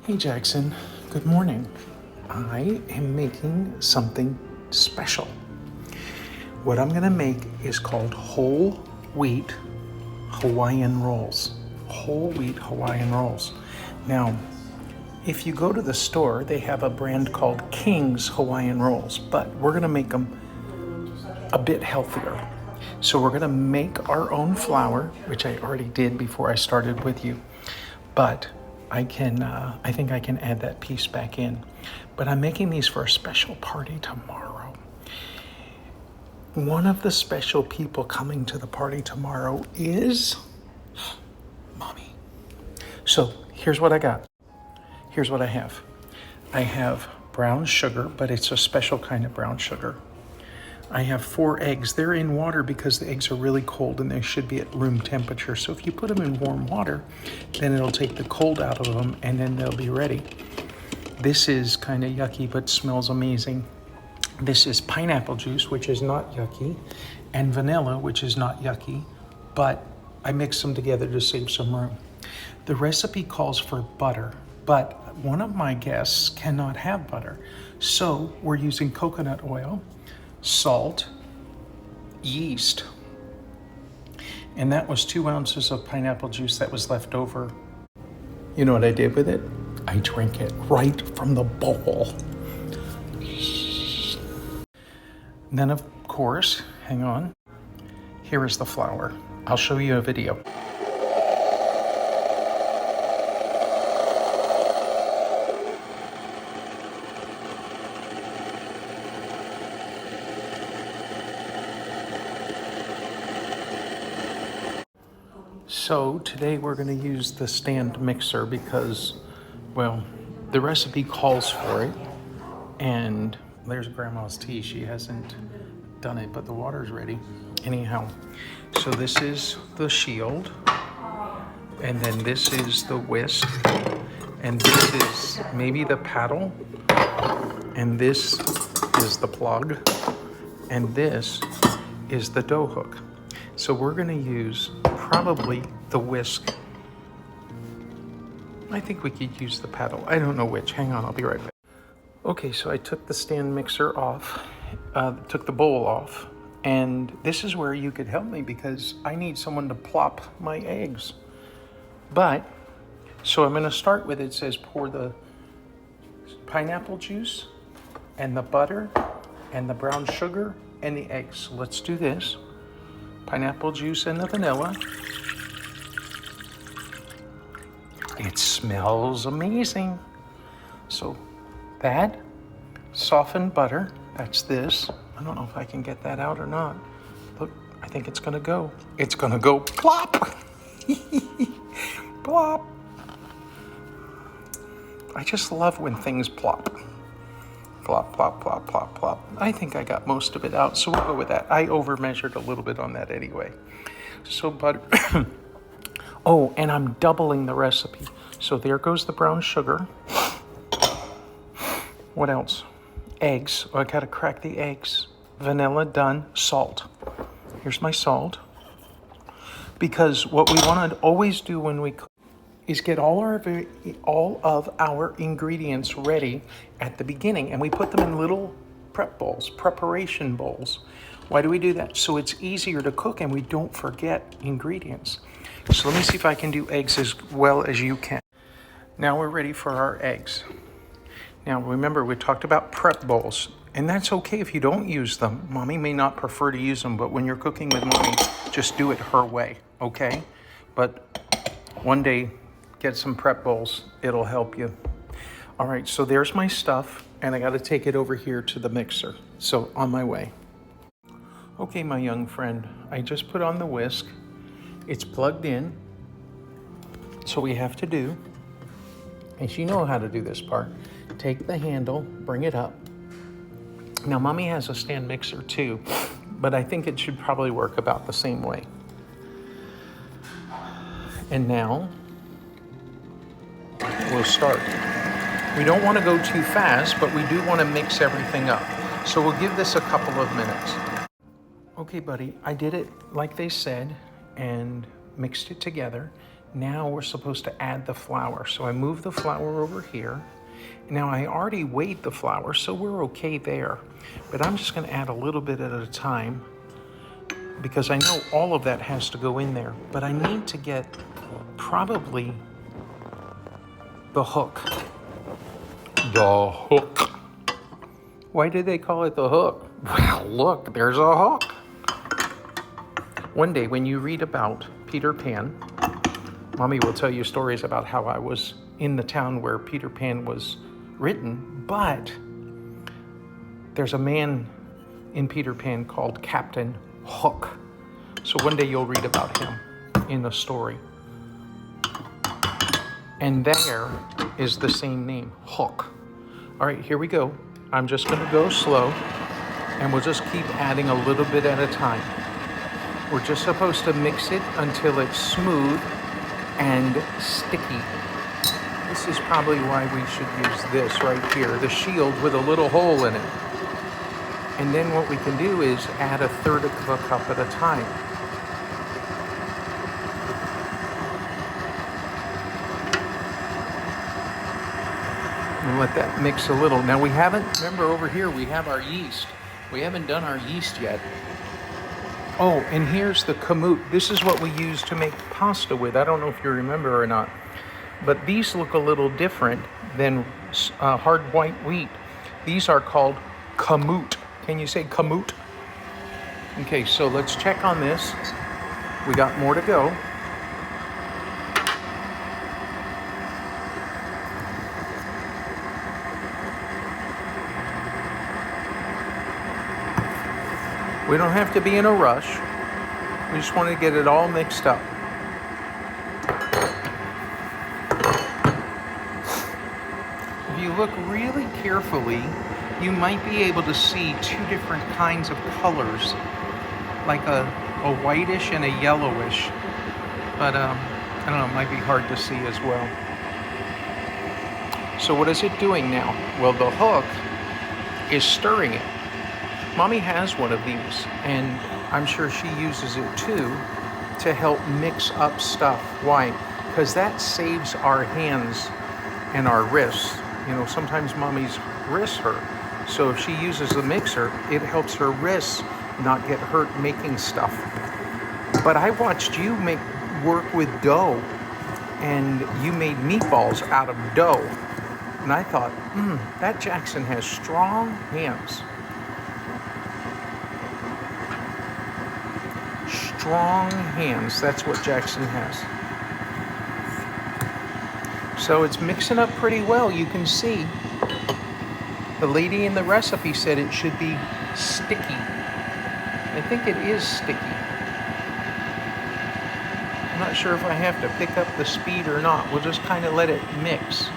Hey Jackson, good morning. I am making something special. What I'm gonna make is called whole wheat Hawaiian rolls. Whole wheat Hawaiian rolls. Now, if you go to the store, they have a brand called King's Hawaiian Rolls, but we're gonna make them a bit healthier. So we're gonna make our own flour, which I already did before I started with you, but I think I can add that piece back in. But I'm making these for a special party tomorrow. One of the special people coming to the party tomorrow is Mommy. So here's what I got. Here's what I have. I have brown sugar, but it's a special kind of brown sugar. I have 4 eggs. They're in water because the eggs are really cold and they should be at room temperature. So if you put them in warm water, then it'll take the cold out of them and then they'll be ready. This is kind of yucky, but smells amazing. This is pineapple juice, which is not yucky, and vanilla, which is not yucky, but I mixed them together to save some room. The recipe calls for butter, but one of my guests cannot have butter. So we're using coconut oil, salt, yeast, and that was 2 ounces of pineapple juice that was left over. You know what I did with it? I drank it right from the bowl. And then of course, hang on, here is the flour. I'll show you a video. So today we're going to use the stand mixer because, well, the recipe calls for it. And there's Grandma's tea. She hasn't done it, but the water's ready. Anyhow, so this is the shield. And then this is the whisk. And this is maybe the paddle. And this is the plug. And this is the dough hook. So we're going to use probably the whisk. I think we could use the paddle. I don't know which. Hang on, I'll be right back. Okay, so I took the stand mixer off, took the bowl off, and this is where you could help me because I need someone to plop my eggs. But, so I'm going to start with, it says pour the pineapple juice and the butter and the brown sugar and the eggs. So let's do this. Pineapple juice and the vanilla. It smells amazing. So that softened butter, that's this. I don't know if I can get that out or not. Look, I think it's gonna go. It's gonna go plop. Plop. I just love when things plop. Plop, plop, plop, plop, plop. I think I got most of it out, so we'll go with that. I over-measured a little bit on that anyway. So butter. Oh, and I'm doubling the recipe. So there goes the brown sugar. What else? Eggs. Oh, I gotta crack the eggs. Vanilla done. Salt. Here's my salt. Because what we want to always do when we cook is get all of our ingredients ready at the beginning, and we put them in little prep bowls, preparation bowls. Why do we do that? So it's easier to cook and we don't forget ingredients. So let me see if I can do eggs as well as you can. Now we're ready for our eggs. Now remember, we talked about prep bowls, and that's okay if you don't use them. Mommy may not prefer to use them, but when you're cooking with Mommy, just do it her way, okay? But one day, get some prep bowls. It'll help you. All right, so there's my stuff, and I got to take it over here to the mixer. So on my way. Okay, my young friend, I just put on the whisk. It's plugged in. So we have to do, and you know how to do this part, take the handle, bring it up. Now, Mommy has a stand mixer too, but I think it should probably work about the same way. And now, we'll start. We don't want to go too fast, but we do want to mix everything up. So we'll give this a couple of minutes. Okay, buddy, I did it like they said and mixed it together. Now we're supposed to add the flour. So I move the flour over here. Now I already weighed the flour, so we're okay there. But I'm just gonna add a little bit at a time because I know all of that has to go in there. But I need to get probably the hook. The hook. Why did they call it the hook? Well, look, there's a hook. One day when you read about Peter Pan, Mommy will tell you stories about how I was in the town where Peter Pan was written, but there's a man in Peter Pan called Captain Hook. So one day you'll read about him in the story. And there is the same name, Hook. All right, here we go. I'm just gonna go slow, and we'll just keep adding a little bit at a time. We're just supposed to mix it until it's smooth and sticky. This is probably why we should use this right here, the shield with a little hole in it. And then what we can do is add a third of a cup at a time. And let that mix a little. Now we haven't, remember over here we have our yeast. We haven't done our yeast yet. Oh, and here's the kamut. This is what we use to make pasta with. I don't know if you remember or not, but these look a little different than hard white wheat. These are called kamut. Can you say kamut? Okay, so let's check on this. We got more to go. We don't have to be in a rush. We just want to get it all mixed up. If you look really carefully, you might be able to see two different kinds of colors, like a whitish and a yellowish. But I don't know, it might be hard to see as well. So what is it doing now? Well, the hook is stirring it. Mommy has one of these, and I'm sure she uses it too to help mix up stuff. Why? Because that saves our hands and our wrists. You know, sometimes Mommy's wrists hurt. So if she uses the mixer, it helps her wrists not get hurt making stuff. But I watched you work with dough, and you made meatballs out of dough. And I thought, that Jackson has strong hands. Strong hands, that's what Jackson has. So it's mixing up pretty well, you can see. The lady in the recipe said it should be sticky. I think it is sticky. I'm not sure if I have to pick up the speed or not. We'll just kind of let it mix.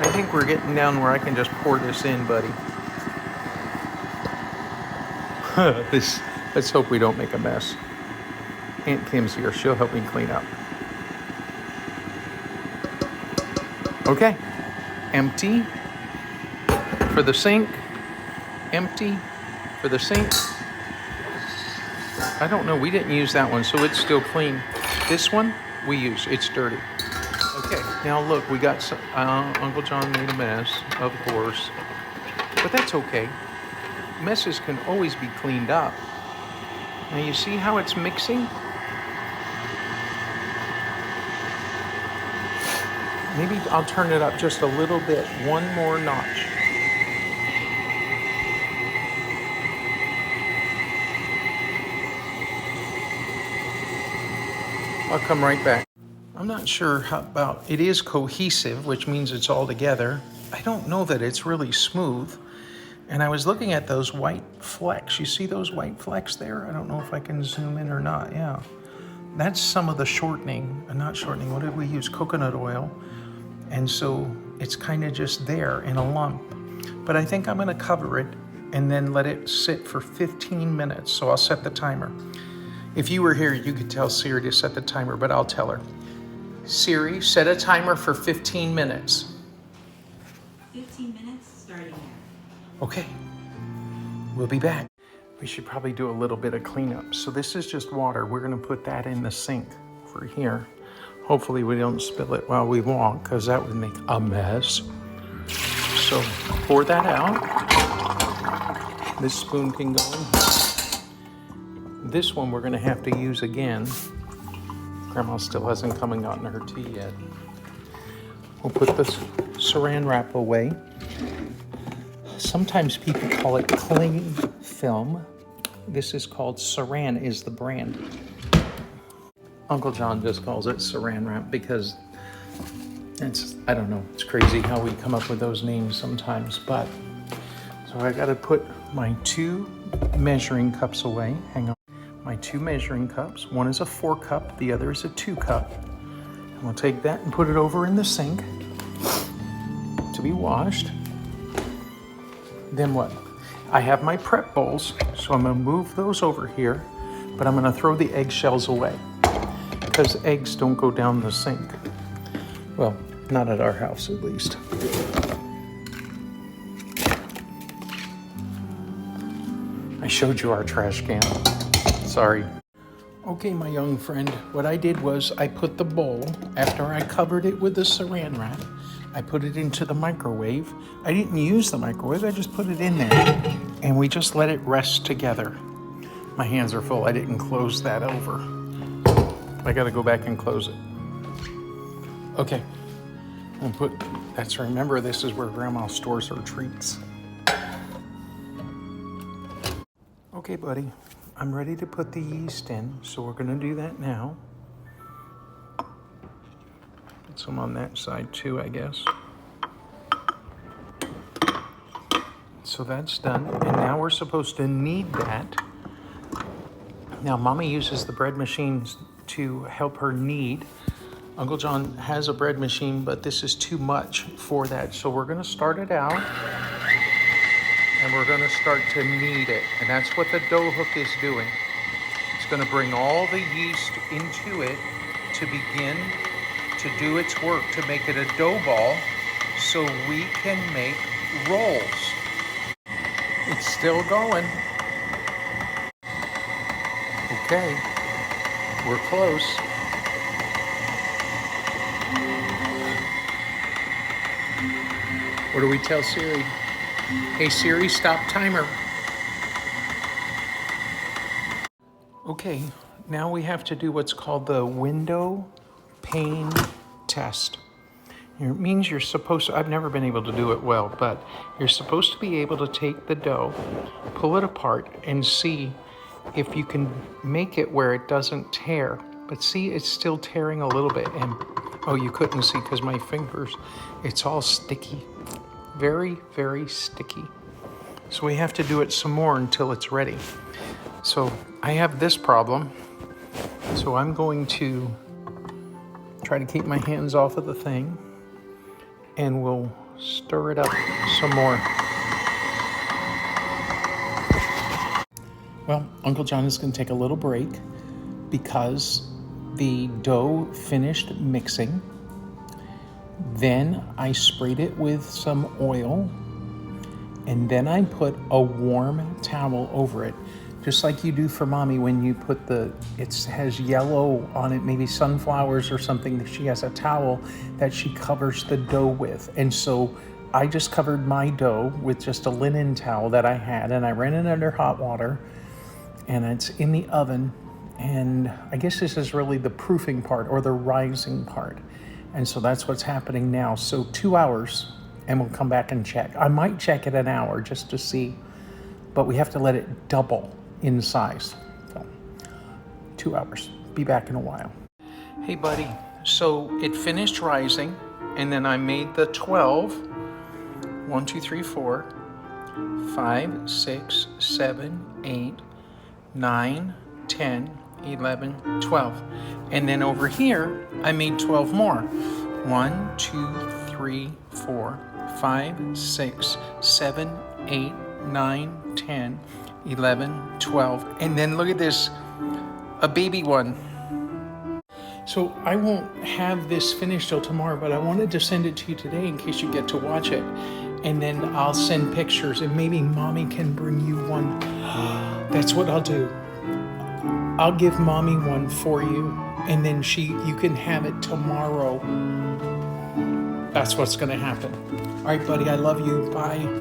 I think we're getting down where I can just pour this in, buddy. Let's hope we don't make a mess. Aunt Kim's here. She'll help me clean up. Okay. Empty for the sink. Empty for the sink. I don't know. We didn't use that one, so it's still clean. This one we use. It's dirty. Okay. Now look, we got some, Uncle John made a mess, of course. But that's okay. Messes can always be cleaned up. Now you see how it's mixing? Maybe I'll turn it up just a little bit, one more notch. I'll come right back. I'm not sure how about, it is cohesive, which means it's all together. I don't know that it's really smooth. And I was looking at those white flecks. You see those white flecks there? I don't know if I can zoom in or not. Yeah. That's some of the shortening. Not shortening. What did we use? Coconut oil. And so it's kind of just there in a lump. But I think I'm going to cover it and then let it sit for 15 minutes. So I'll set the timer. If you were here, you could tell Siri to set the timer, but I'll tell her. Siri, set a timer for 15 minutes. 15 minutes starting now. Okay, we'll be back. we should probably do a little bit of cleanup. So this is just water. We're gonna put that in the sink for here. Hopefully we don't spill it while we walk, because that would make a mess. So pour that out. This spoon can go in. This one we're gonna have to use again. Grandma still hasn't come and gotten her tea yet. We'll put this saran wrap away. Sometimes people call it cling film. This is called Saran is the brand. Uncle John just calls it saran wrap because it's, I don't know, it's crazy how we come up with those names sometimes, but. So I gotta put my 2 measuring cups away. Hang on. My 2 measuring cups. One is a 4 cup, the other is a 2 cup. And we'll take that and put it over in the sink to be washed. Then what? I have my prep bowls, so I'm gonna move those over here, but I'm gonna throw the eggshells away because eggs don't go down the sink. Well, not at our house at least. I showed you our trash can. Sorry. Okay, my young friend, what I did was I put the bowl, after I covered it with the saran wrap, I put it into the microwave. I didn't use the microwave, I just put it in there. And we just let it rest together. My hands are full, I didn't close that over. I gotta go back and close it. Okay, I'll put, remember this is where Grandma stores her treats. Okay, buddy, I'm ready to put the yeast in, so we're gonna do that now. Put some on that side too, I guess. So that's done, and now we're supposed to knead that. Now, Mommy uses the bread machines to help her knead. Uncle John has a bread machine, but this is too much for that. So we're gonna start it out, and we're gonna start to knead it. And that's what the dough hook is doing. It's gonna bring all the yeast into it to begin to do its work, to make it a dough ball so we can make rolls. It's still going. Okay, we're close. What do we tell Siri? Hey Siri, stop timer. Okay, now we have to do what's called the window pane test. It means you're supposed to, I've never been able to do it well, but you're supposed to be able to take the dough, pull it apart, and see if you can make it where it doesn't tear. But see, it's still tearing a little bit, and oh, you couldn't see because my fingers, it's all sticky. Very, very sticky. So we have to do it some more until it's ready. So I have this problem. So I'm going to try to keep my hands off of the thing, and we'll stir it up some more. Well, Uncle John is going to take a little break because the dough finished mixing. Then I sprayed it with some oil, and then I put a warm towel over it, just like you do for Mommy when you put it has yellow on it, maybe sunflowers or something. She has a towel that she covers the dough with. And so I just covered my dough with just a linen towel that I had, and I ran it under hot water, and it's in the oven. And I guess this is really the proofing part or the rising part. And so that's what's happening now. So 2 hours, and we'll come back and check. I might check it an hour just to see, but we have to let it double in size. So 2 hours. Be back in a while. Hey, buddy. So it finished rising, and then I made the 12. 1, 2, 3, 4, 5, 6, 7, 8, 9, 10, 11, 12. And then over here, I made 12 more. 1, 2, 3, 4, 5, 6, 7, 8, 9, 10, 11, 12. And then look at this, a baby one. So I won't have this finished till tomorrow, but I wanted to send it to you today in case you get to watch it. And then I'll send pictures, and maybe Mommy can bring you one. That's what I'll do. I'll give mommy one for you, and then you can have it tomorrow. That's what's going to happen. All right, buddy, I love you. Bye.